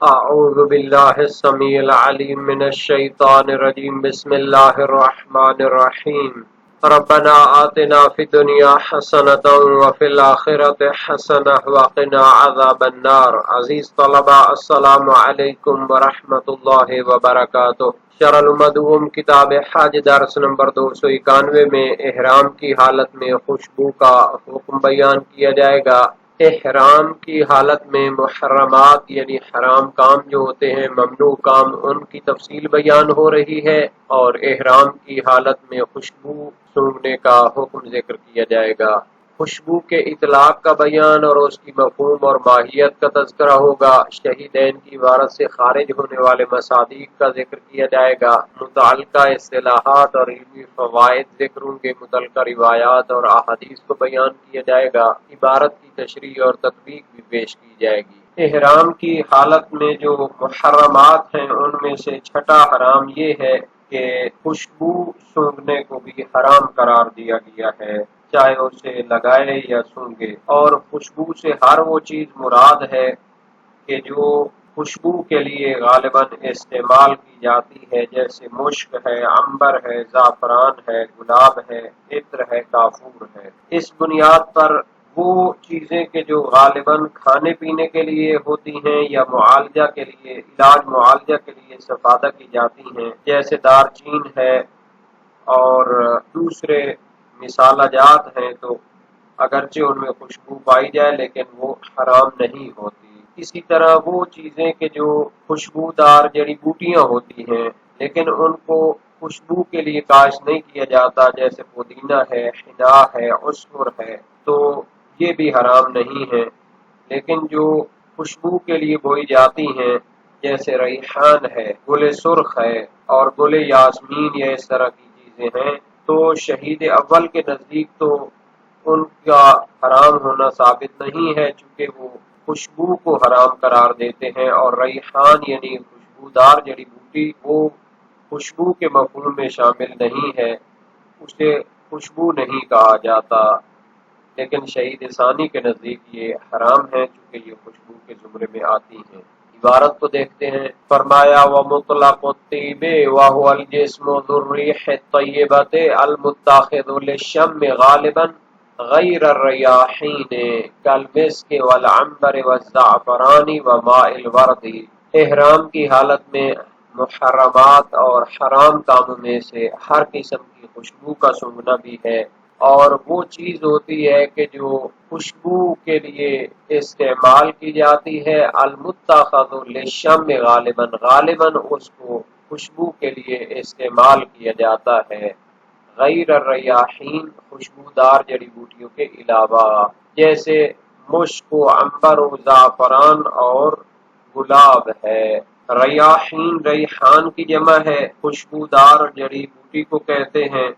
اعوذ باللہ السمیع العلیم من الشیطان الرجیم بسم اللہ الرحمن الرحیم ربنا آتنا فی الدنیا حسنۃ وفی الآخرۃ حسنۃ وقنا عذاب النار۔ عزیز طلباء، السلام علیکم ورحمۃ اللہ وبرکاتہ۔ شرح المدوم کتاب حج درس نمبر 291 میں احرام کی حالت میں خوشبو کا حکم بیان کیا جائے گا۔ احرام کی حالت میں محرمات یعنی حرام کام جو ہوتے ہیں، ممنوع کام، ان کی تفصیل بیان ہو رہی ہے، اور احرام کی حالت میں خوشبو سونگھنے کا حکم ذکر کیا جائے گا۔ خوشبو کے اطلاق کا بیان اور اس کی مفہوم اور ماہیت کا تذکرہ ہوگا۔ شہیدین کی عبارت سے خارج ہونے والے مصادیق کا ذکر کیا جائے گا۔ متعلقہ اصطلاحات اور علمی فوائد ذکر ہوں گے۔ متعلقہ روایات اور احادیث کو بیان کیا جائے گا۔ عبارت کی تشریح اور تطبیق بھی پیش کی جائے گی۔ احرام کی حالت میں جو محرمات ہیں، ان میں سے چھٹا حرام یہ ہے کہ خوشبو سونگھنے کو بھی حرام قرار دیا گیا ہے، چاہے اسے لگائے یا سونگھے۔ اور خوشبو سے ہر وہ چیز مراد ہے کہ جو خوشبو کے لیے غالباً استعمال کی جاتی ہے، جیسے مشک ہے، عنبر ہے، زعفران ہے، گلاب ہے، عطر ہے، کافور ہے۔ اس بنیاد پر وہ چیزیں کہ جو غالباً کھانے پینے کے لیے ہوتی ہیں یا معالجہ کے لیے، علاج معالجہ کے لیے استفادہ کی جاتی ہیں، جیسے دار چین ہے اور دوسرے مصالحہ جات ہیں، تو اگرچہ ان میں خوشبو پائی جائے لیکن وہ حرام نہیں ہوتی۔ اسی طرح وہ چیزیں کہ جو خوشبودار جڑی بوٹیاں ہوتی ہیں لیکن ان کو خوشبو کے لیے کاشت نہیں کیا جاتا، جیسے پودینہ ہے، حنا ہے، عصفر ہے، تو یہ بھی حرام نہیں ہے۔ لیکن جو خوشبو کے لیے بوئی جاتی ہیں، جیسے ریحان ہے، گل سرخ ہے اور گل یاسمین یا اس طرح کی چیزیں ہیں، تو شہید اول کے نزدیک تو ان کا حرام ہونا ثابت نہیں ہے، چونکہ وہ خوشبو کو حرام قرار دیتے ہیں، اور ریحان یعنی خوشبودار جڑی بوٹی وہ خوشبو کے مفہوم میں شامل نہیں ہے، اسے خوشبو نہیں کہا جاتا، لیکن شہید ثانی کے نزدیک یہ حرام ہے چونکہ یہ خوشبو کے زمرے میں آتی ہیں۔ عبارت کو دیکھتے ہیں۔ فرمایا وَمُطْلَقُ الطِّيبِ وَهُوَ الْجِسْمُ ذُو الرِّيحِ الطَّيِّبَةِ الْمُتَّاخِذُ لِلشَّمِّ غَالِبًا غَيْرَ الرَّيَاحِينِ كَالْمِسْكِ وَالْعَنبَرِ وَالزَّعْفَرَانِ وَمَاءِ الْوَرْدِ۔ احرام کی حالت میں محرمات اور حرام کاموں میں سے ہر قسم کی خوشبو کا سونگھنا بھی ہے، اور وہ چیز ہوتی ہے کہ جو خوشبو کے لیے استعمال کی جاتی ہے، المتخذ للشم غالباً اس کو خوشبو کے لیے استعمال کیا جاتا ہے، غیر الریاحین خوشبودار جڑی بوٹیوں کے علاوہ، جیسے مشک و عنبر و زعفران اور گلاب ہے۔ ریاحین ریحان کی جمع ہے، خوشبودار جڑی بوٹی کو کہتے ہیں،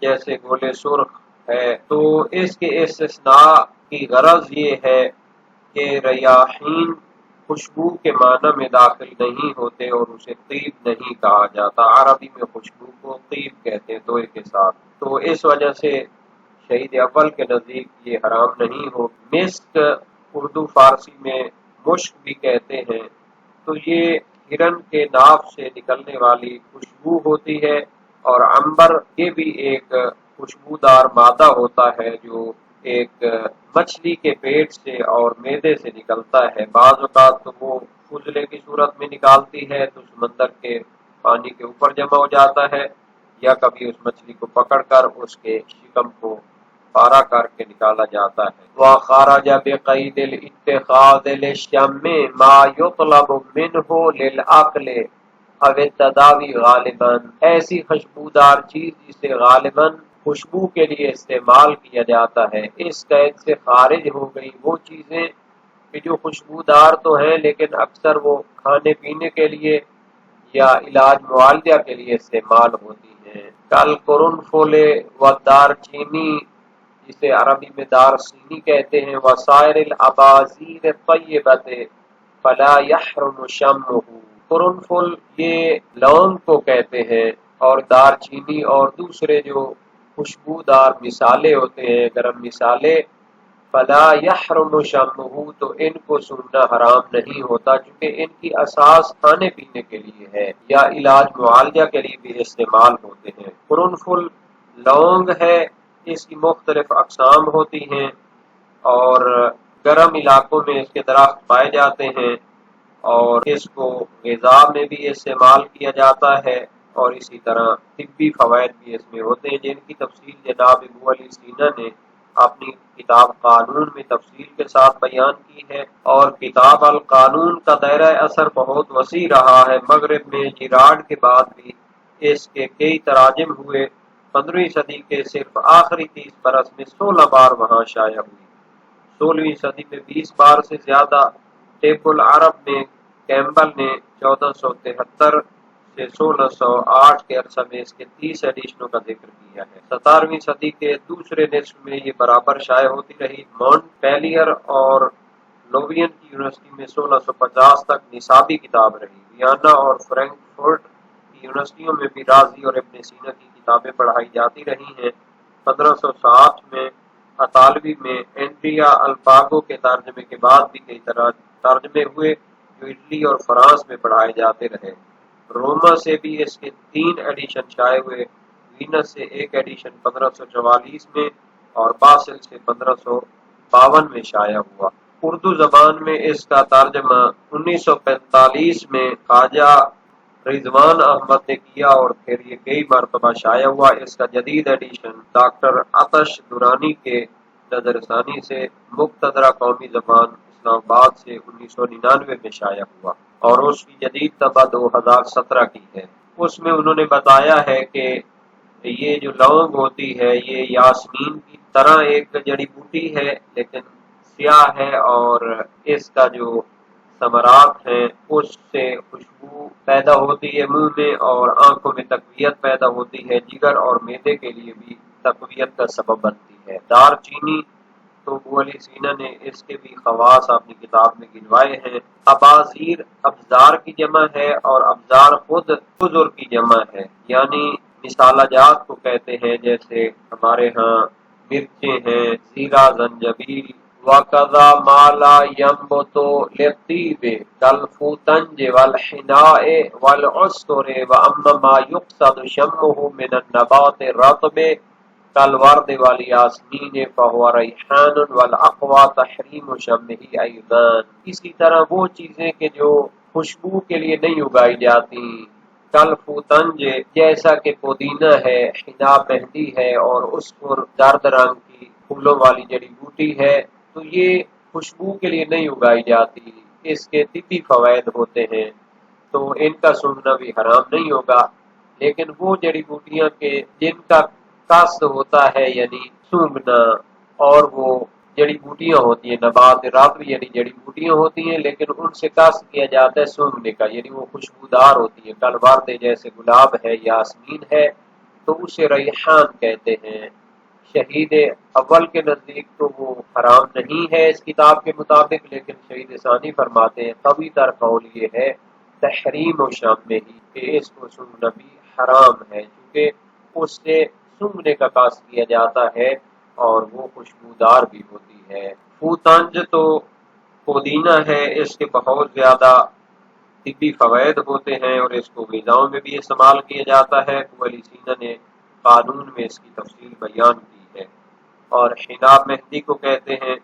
جیسے گل سرخ ہے۔ تو اس کے استثناء کی غرض یہ ہے کہ ریاحین خوشبو کے معنی میں داخل نہیں ہوتے اور اسے طیب نہیں کہا جاتا۔ عربی میں خوشبو کو طیب کہتے ہیں دوئے کے ساتھ، تو اس وجہ سے شہید اول کے نزدیک یہ حرام نہیں ہو۔ مسک اردو فارسی میں مشک بھی کہتے ہیں، تو یہ ہرن کے ناف سے نکلنے والی خوشبو ہوتی ہے، اور عنبر یہ بھی ایک خوشبودار مادہ ہوتا ہے جو ایک مچھلی کے پیٹ سے اور معدے سے نکلتا ہے۔ بعض اوقات تو وہ فضلے کی صورت میں نکالتی ہے تو سمندر کے پانی کے اوپر جمع ہو جاتا ہے، یا کبھی اس مچھلی کو پکڑ کر اس کے شکم کو پارا کر کے نکالا جاتا ہے۔ وَخَرَجَ بِقَيْدِ الْاتِّخَاذِ لِلشَّمِّ مَا يُطْلَبُ مِنْهُ لِلْعَقْلِ اَوِ التَّدَاوِي غالباً، ایسی خوشبودار چیز جسے غالباً خوشبو کے لیے استعمال کیا جاتا ہے۔ اس قید سے خارج ہو گئی وہ چیزیں کہ جو خوشبودار تو ہیں لیکن اکثر وہ کھانے پینے کے لیے یا علاج معالجہ کے لیے استعمال ہوتی ہیں، کل قرنفل و دار چینی جسے عربی میں دار سینی کہتے ہیں، وسائر الاباذیر الطیبۃ فلا یحرم شمہ۔ قرنفل یہ لونگ کو کہتے ہیں، اور دار چینی اور دوسرے جو خوشبودار مثالے ہوتے ہیں، گرم مثالے، فلا یحرم شمہ، تو ان کو سونگنا حرام نہیں ہوتا، چونکہ ان کی اساس کھانے پینے کے لیے ہے یا علاج معالجہ کے لیے بھی استعمال ہوتے ہیں۔ قرنفل لونگ ہے، اس کی مختلف اقسام ہوتی ہیں اور گرم علاقوں میں اس کے درخت پائے جاتے ہیں، اور اس کو غذا میں بھی استعمال کیا جاتا ہے، اور اسی طرح طبی فوائد بھی اس میں ہوتے ہیں، جن کی تفصیل جناب ابو علی سینا نے اپنی کتاب قانون میں تفصیل کے ساتھ بیان کی ہے۔ اور کتاب القانون کا دائرہ اثر بہت وسیع رہا ہے۔ مغرب میں جیراڈ کے بعد بھی اس کے کئی تراجم ہوئے۔ 15ویں صدی کے صرف آخری 30 برس میں 16 بار وہاں شائع ہوئی۔ 16ویں صدی میں 20 بار سے زیادہ۔ ٹیپ العرب میں کیمبل نے 1473 سے 1608 کے عرصہ میں اس کے 30 ایڈیشنوں کا ذکر کیا ہے۔ 17ویں صدی کے دوسرے نصف میں یہ برابر شائع ہوتی رہی۔ مونٹ پیلیئر اور لووین کی یونیورسٹی میں 1650 تک نصابی کتاب رہی۔ ویانا اور فرینکفرٹ کی یونیورسٹیوں میں بھی رازی اور ابن سینا کی کتابیں پڑھائی جاتی رہی ہیں۔ 1560 میں اطالوی میں انڈریا الفاگو کے ترجمے کے بعد بھی کئی طرح ترجمے ہوئے جو اٹلی اور فرانس میں پڑھائے جاتے رہے۔ روما سے بھی اس کے 3 ایڈیشن شائع ہوئے۔ وینس سے ایک ایڈیشن 1544 میں اور باسل سے 1552 میں شائع ہوا۔ اردو زبان میں اس کا ترجمہ 1945 میں خواجہ رضوان احمد نے کیا اور پھر یہ کئی مرتبہ شائع ہوا۔ اس کا جدید ایڈیشن ڈاکٹر آتش دورانی کے نظر ثانی سے مقتدرہ قومی زبان اسلام آباد سے 1999 میں شائع ہوا، اور اس کی جدید طبع 2017 کی ہے۔ اس میں انہوں نے بتایا ہے کہ یہ جو لونگ ہوتی ہے یہ یاسمین کی طرح ایک جڑی بوٹی ہے، لیکن سیاہ ہے، اور اس کا جو ثمرات ہیں اس سے خوشبو پیدا ہوتی ہے منہ میں، اور آنکھوں میں تقویت پیدا ہوتی ہے، جگر اور معدے کے لیے بھی تقویت کا سبب بنتی ہے۔ دار چینی تو ابو علی سینا نے اس کے بھی خواص اپنی کتاب میں گنوائے ہیں۔ ابازیر ابزار کی جمع ہے، اور ابزار خود خضر کی جمع ہے، یعنی مسالہ جات کو کہتے ہیں، جیسے ہمارے ہاں مرچیں ہیں، زیرہ، زنجبیل، وَقَضَى مَا لَا يَنبُتُ لِلطِّيبِ كَالْفُوتَنْجِ وَالْحِنَاءِ وَالْعُسْتُرِ وَأَمَّا مَا يُقْصَدُ شَمُّهُ مِنَ النَّبَاتِ الرَّطْبِ كَالْوَرْدِ وَالْيَاسْمِينِ فَهُوَ رَيْحَانٌ وَالْأَقْوَى تَحْرِيمُ شَمِّهِ أَيْضًا۔ اسی طرح وہ چیزیں کہ جو خوشبو کے لیے نہیں اگائی جاتی، کلفوتنج جیسا کہ پودینہ ہے، حنا مہندی ہے، اور اسفر زرد رنگ کی پھولوں والی جڑی بوٹی ہے، تو یہ خوشبو کے لیے نہیں اگائی جاتی، اس کے طبی فوائد ہوتے ہیں، تو ان کا سونگھنا بھی حرام نہیں ہوگا۔ لیکن وہ جڑی بوٹیاں کے جن کا قصد ہوتا ہے یعنی سونگھنا، اور وہ جڑی بوٹیاں ہوتی ہیں نبات راتب یعنی جڑی بوٹیاں ہوتی ہیں، لیکن ان سے قصد کیا جاتا ہے سونگھنے کا، یعنی وہ خوشبودار ہوتی ہے، کلوارد جیسے گلاب ہے، یاسمین ہے، تو اسے ریحان کہتے ہیں۔ شہید اول کے نزدیک تو وہ حرام نہیں ہے اس کتاب کے مطابق، لیکن شہید ثانی فرماتے ہیں قوی تر قول یہ ہے تحریم و شام میں ہی کہ اس کو سونگھنا بھی حرام ہے، کیونکہ اس سے سونگھنے کا قصد کیا جاتا ہے اور وہ خوشبودار بھی ہوتی ہے۔ فوتنج تو پودینہ ہے، اس کے بہت زیادہ طبی فوائد ہوتے ہیں، اور اس کو غذاؤں میں بھی استعمال کیا جاتا ہے۔ ابو علی سینا نے قانون میں اس کی تفصیل بیان کی ہے۔ اور حنا مہندی کو کہتے ہیں،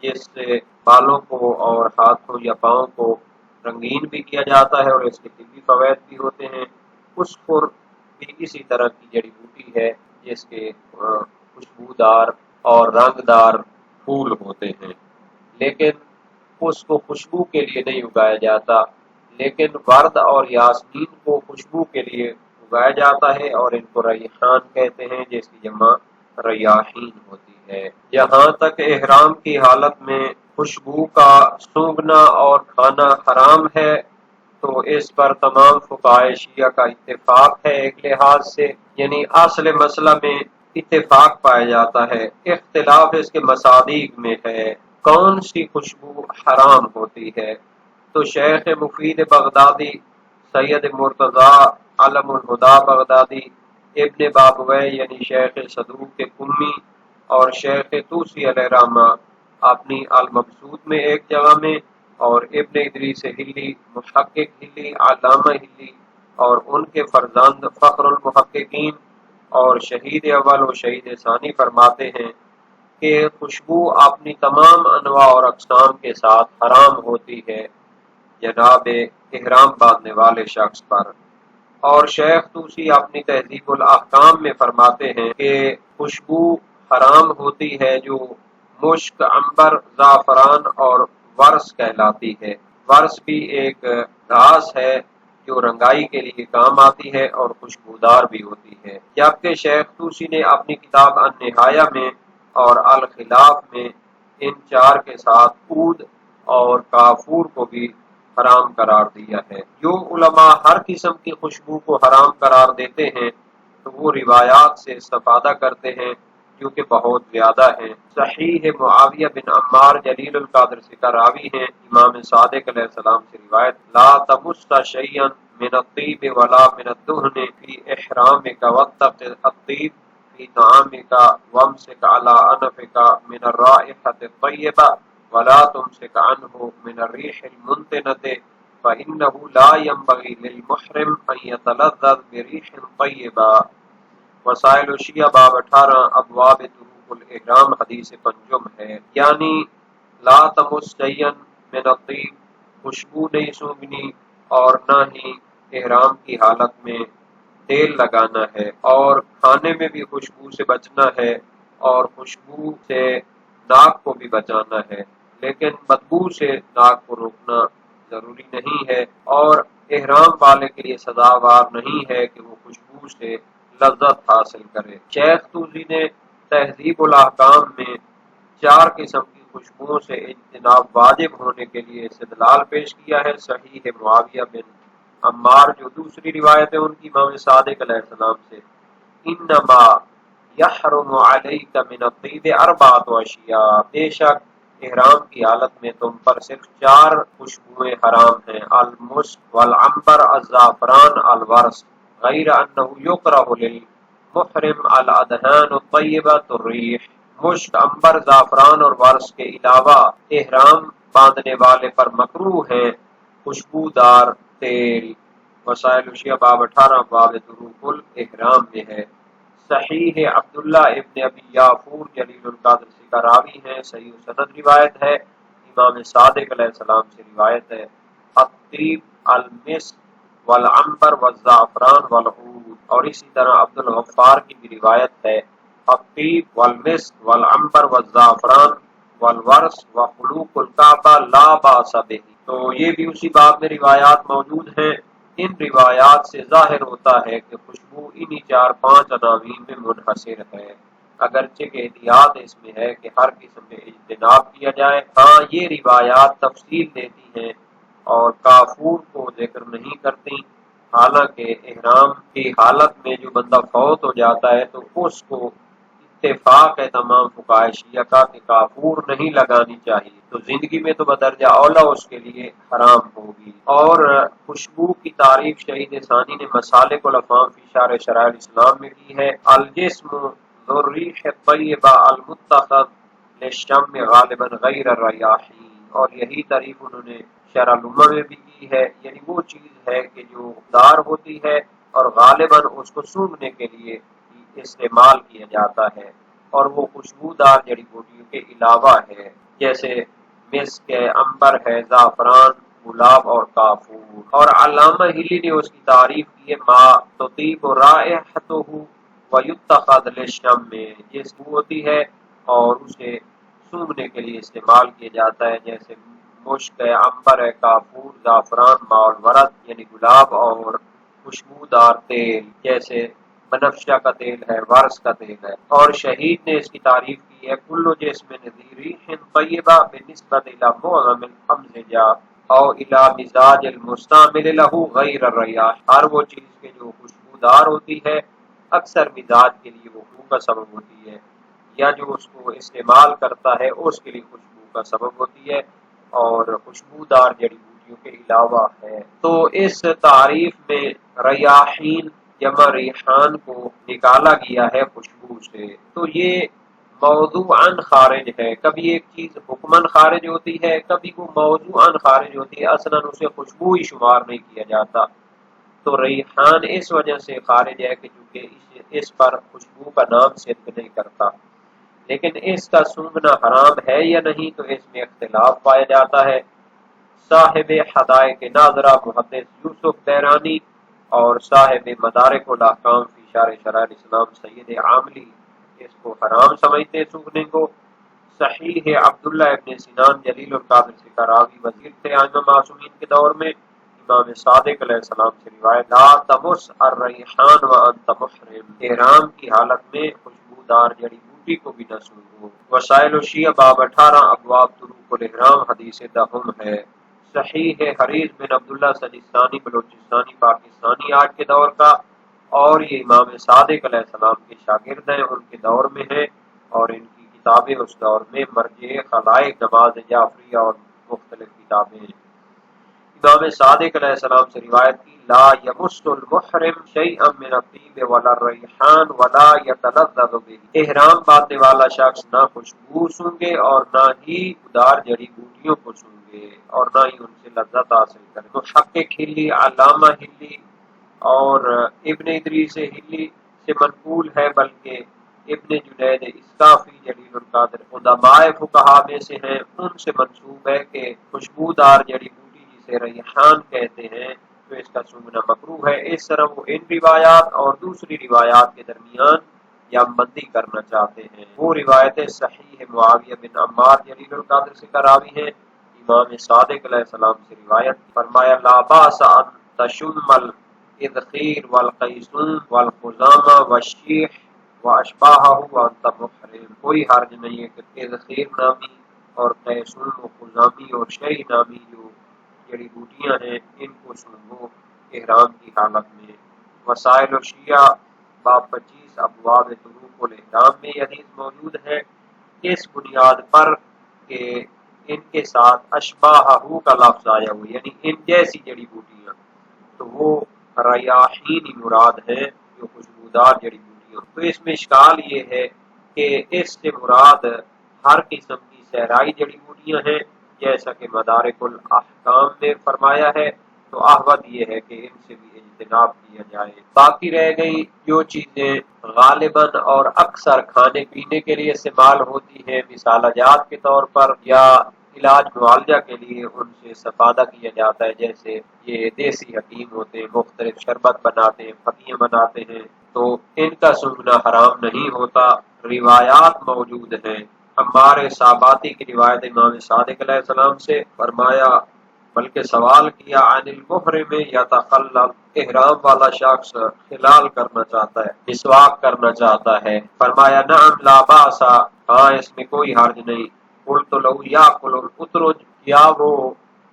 جس سے بالوں کو اور ہاتھوں یا پاؤں کو رنگین بھی کیا جاتا ہے، اور اس کے طبی فوائد بھی ہوتے ہیں۔ اسفر بھی اسی طرح کی جڑی بوٹی ہے جس کے خوشبودار اور رنگدار پھول ہوتے ہیں، لیکن اس کو خوشبو کے لیے نہیں اگایا جاتا، لیکن ورد اور یاسمین کو خوشبو کے لیے اگایا جاتا ہے، اور ان کو ریحان کہتے ہیں جس کی جمع ریاحین ہوتی ہے۔ جہاں تک احرام کی حالت میں خوشبو کا سونگھنا اور کھانا حرام ہے، تو اس پر تمام فقہائے شیعہ کا اتفاق ہے ایک لحاظ سے، یعنی اصل مسئلہ میں اتفاق پایا جاتا ہے، اختلاف اس کے مصادیق میں ہے کون سی خوشبو حرام ہوتی ہے۔ تو شیخ مفید بغدادی، سید مرتضی علم الہدا بغدادی، ابن بابویہ یعنی شیخ صدوق کے کمی، اور شیخ توسی علیہ رحمہ اپنی المبسوط میں ایک جگہ میں، اور ابن ادریس ہلی، محقق ہلی، علامہ ہلی اور ان کے فرزند فخر المحققین اور شہید اول و شہید ثانی فرماتے ہیں کہ خوشبو اپنی تمام انواع اور اقسام کے ساتھ حرام ہوتی ہے جناب احرام باندھنے والے شخص پر۔ اور شیخ طوسی اپنی تہذیب الاحکام میں فرماتے ہیں کہ خوشبو حرام ہوتی ہے جو مشک، عنبر، زعفران اور ورس کہلاتی ہے۔ ورس بھی ایک گھاس ہے جو رنگائی کے لیے کام آتی ہے اور خوشبودار بھی ہوتی ہے، جبکہ شیخ طوسی نے اپنی کتاب النہایہ میں اور الخلاف میں ان چار کے ساتھ عود اور کافور کو بھی حرام قرار دیا ہے۔ جو علماء ہر قسم کی خوشبو کو حرام قرار دیتے ہیں تو وہ روایات سے استفادہ کرتے ہیں جو کہ بہت زیادہ ہیں۔ صحیح معاویہ بن عمار جلیل القدر سے کا راوی ہیں، امام صادق علیہ السلام سے روایت، لا تمس شیئا من الطیب ولا من الدہن فی احرامک واتق الطیب فی طعامک وامسک علی انفک من الرائحة الطیبہ ولا تمسک عنہ من الریح المنتنة فإنه لا ينبغي للمحرم أن يتلذذ بريح طيبة۔ وسائل الشیعہ باب 18 ابواب طرق الاحرام حدیث پنجم ہے، یعنی لا تمس شیئا من الطیب، خوشبو نہیں سونگھنی اور نہ ہی احرام کی حالت میں تیل لگانا ہے، اور کھانے میں بھی خوشبو سے بچنا ہے اور خوشبو سے ناک کو بھی بچانا ہے، لیکن بدبو سے ناک کو روکنا ضروری نہیں ہے، اور احرام والے کے لیے سزاوار نہیں ہے کہ وہ خوشبو سے لذت حاصل کرے۔ شیخ طوسی نے تہذیب الاحکام میں چار قسم کی خوشبوؤں سے اجتناب واجب ہونے کے لیے استدلال پیش کیا ہے۔ صحیح معاویہ بن عمار جو دوسری روایت ہے ان کی امام صادق علیہ السلام سے، انما یحرم علیک من الطیب اربعۃ اشیاء، بے شک احرام کی حالت میں تم پر صرف چار خوشبوئیں حرام ہیں، المسک والعنبر الزعفران الورس، غیر انہ یکرہ للمحرم الادہان الطیبۃ الریح، مشک، عنبر، زعفران اور ورس کے علاوہ احرام باندھنے والے پر مکروہ ہیں خوشبودار تیل۔ وسائل الشیعہ باب 18 باب طرق الاحرام میں ہے۔ صحیح عبداللہ ابن ابی یافور جلیل القدر سے کا راوی ہیں، صحیح سند روایت ہے، امام صادق علیہ السلام سے روایت ہے، الطیب المسک والعنبر والزعفران والعود، اور اسی طرح عبد الغفار کی بھی روایت ہے، الطیب والمسک والعنبر والزعفران والورس وخلوق الکعبہ لا باس بہ۔ تو یہ بھی اسی باب میں روایات موجود ہیں۔ ان روایات سے ظاہر ہوتا ہے کہ خوشبو انہی چار پانچ عناوین میں منحصر ہے، اگرچہ کہ احتیاط اس میں ہے کہ ہر قسم میں اجتناب کیا جائے۔ ہاں یہ روایات تفصیل دیتی ہیں اور کافور کو ذکر نہیں کرتی، حالانکہ احرام کی حالت میں جو بندہ فوت ہو جاتا ہے تو اس کو اتفاق ہے تمام فقہائے شیعہ کا کہ کافور نہیں لگانی چاہیے، تو زندگی میں تو بدرجہ اولا اس کے لیے حرام ہوگی۔ اور خوشبو کی تعریف شہید ثانی نے مسالک الافہام فی شرح شرائع الاسلام میں کی ہے، الجسم ذو الریح الطیبہ المتخذ للشم غالبا غیر الریاحین، اور یہی تعریف انہوں نے شرح الامہ میں بھی کی ہے، یعنی وہ چیز ہے کہ جو دار ہوتی ہے اور غالباً اس کو سونگھنے کے لیے استعمال کیا جاتا ہے، اور وہ خوشبودار جڑی بوٹیوں کے علاوہ ہے، جیسے مسک ہے، عنبر ہے، زعفران، گلاب اور کافور۔ اور علامہ ہلی نے اس کی تعریف کی ہے، ما تطیب رائحتہ ویتخذ للشم، جس بو ہوتی ہے اور اسے سونگھنے کے لیے استعمال کیا جاتا ہے، جیسے مشک ہے، عنبر ہے، کافور، زعفران، ماء الورد یعنی گلاب، اور خوشبودار تیل جیسے بنفشہ کا تیل ہے، ورس کا تیل ہے۔ اور شہید نے اس کی تعریف کی ہے، کل جسم ذی ریح طیبہ بنسبت الی معظم الامزجہ او الی مزاج المستعمل لہ غیر الریاح، ہر وہ چیز کے جو خوشبودار ہوتی ہے اکثر مزاج کے لیے وہ خوشبو کا سبب ہوتی ہے، یا جو اس کو استعمال کرتا ہے اس کے لیے خوشبو کا سبب ہوتی ہے، اور خوشبودار جڑی بوٹیوں کے علاوہ ہے۔ تو اس تعریف میں ریاحین جمع ریحان کو نکالا گیا ہے خوشبو سے، تو یہ موضوعاً خارج ہے، کبھی ایک چیز حکماً خارج ہوتی ہے، کبھی وہ موضوعاً خارج ہوتی ہے، اصلاً اسے خوشبو ہی شمار نہیں کیا جاتا۔ تو ریحان اس وجہ سے خارج ہے کہ چونکہ اس پر خوشبو کا نام صدق نہیں کرتا، لیکن اس کا سونگھنا حرام ہے یا نہیں تو اس میں اختلاف پایا جاتا ہے۔ صاحب حدائق ناظرہ محدث یوسف بیرانی اور صاحب مدارک الاحکام فی شرح شرائع الاسلام سید عاملی اس کو حرام سمجھتے سونگھنے کو۔ صحیح عبداللہ ابن سنان جلیل القادر سے راوی وزیر تھے ائمہ معصومین کے دور میں، امام صادق علیہ السلام سے روایت، لا تمس الریحان وانت محرم، احرام کی حالت میں خوشبودار جڑی بوٹی کو بھی نہ سونگھو۔ وسائل الشیعہ باب 18 ابواب طرق الاحرام حدیث دہم ہے۔ صحیح ہے حریث بن عبداللہ سجستانی بلوچستانی پاکستانی آج کے دور کا، اور یہ امام صادق علیہ السلام کے شاگرد ہیں، ان کے دور میں ہیں، اور ان کی کتابیں اس دور میں مرجع خلائق نماز جعفریہ اور مختلف کتابیں ہیں۔ امام صادق علیہ السلام سے روایت کی، لا یمس المحرم شیئا من الطیب ولا الریحان ولا یتلذذ به، احرام باندھنے والا شخص نہ خوشبو سونگے اور نہ ہی ادار جڑی بوٹیوں کو سونگے اور نہ ہی ان سے لذت حاصل کرے۔ محقق ہلی، علامہ ہلی اور ابن ادریس ہلی سے منقول ہے، بلکہ ابن جنید اسکافی جلیل القادر علماء فقہا میں سے ہیں، ان سے منسوب ہے کہ خوشبودار جڑی بوٹی جسے ریحان کہتے ہیں تو اس کا سونگھنا مکروہ ہے۔ اس طرح وہ ان روایات اور دوسری روایات کے درمیان یا بندی کرنا چاہتے ہیں۔ وہ روایتیں صحیح معاویہ بن عمار جلیل القادر سے راوی ہیں، امام صادق علیہ السلام سے روایت، فرمایا لا باس ان تشم الادخیر والقیسون والخزامہ والشیح واشباہہ وانت محرم، کوئی حرج نہیں ہے کہ ادخیر نامی اور قیسون و خزامی اور شیح نامی جو جڑی بوٹیاں ہیں ان کو سونگھو احرام کی حالت میں۔ وسائل الشیعہ باب 25 ابواب طرق الاحرام میں یہ حدیث موجود ہے، اس بنیاد پر کہ ان کے ساتھ اشباہہ کا لفظ آیا ہوا، یعنی ان جیسی جڑی بوٹیاں، تو وہ ریاحین مراد ہیں جو خوشبودار جڑی بوٹیاں۔ تو اس میں اشکال یہ ہے کہ اس سے مراد ہر قسم کی صحرائی جڑی بوٹیاں ہیں جیسا کہ مدارک الاحکام میں فرمایا ہے، تو احوط یہ ہے کہ ان سے بھی اجتناب کیا جائے۔ باقی رہ گئی جو چیزیں غالباً اور اکثر کھانے پینے کے لیے استعمال ہوتی ہیں، مثال جات کے طور پر یا علاج معالجہ کے لیے ان سے استفادہ کیا جاتا ہے، جیسے یہ دیسی حکیم ہوتے ہیں، مختلف شربت بناتے ہیں، پھکیاں بناتے ہیں، تو ان کا سونگھنا حرام نہیں ہوتا۔ روایات موجود ہیں، عمار صاباتی کی روایت امام صادق علیہ السلام سے، فرمایا بلکہ سوال کیا عن المحرم یتخلل، احرام والا شخص خلال کرنا چاہتا ہے، مسواک کرنا چاہتا ہے، فرمایا نعم لا باس، ہاں اس میں کوئی حرج نہیں۔ قلت لو یاکل الاترج، یا وہ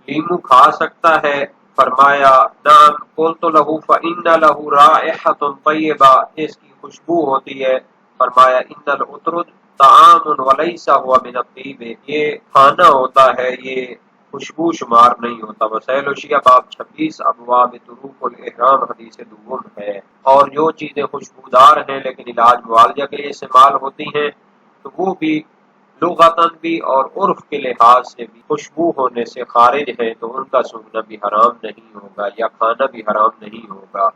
لیمو کھا سکتا ہے؟ فرمایا نعم۔ قلت له فإن له رائحة طیبہ، اس کی خوشبو ہوتی ہے۔ فرمایا ان الاترج طعام وليس هو من الطيب، یہ کھانا ہوتا ہے، یہ خوشبو شمار نہیں ہوتا۔ وسائل الشیعہ باب 26 ابواب طرق الاحرام حدیث دوم ہے۔ اور جو چیزیں خوشبودار ہیں لیکن علاج معالجہ کے لیے استعمال ہوتی ہیں تو وہ بھی لغتاً بھی اور عرف کے لحاظ سے بھی خوشبو ہونے سے خارج ہیں، تو ان کا سونگھنا بھی حرام نہیں ہوگا یا کھانا بھی حرام نہیں ہوگا۔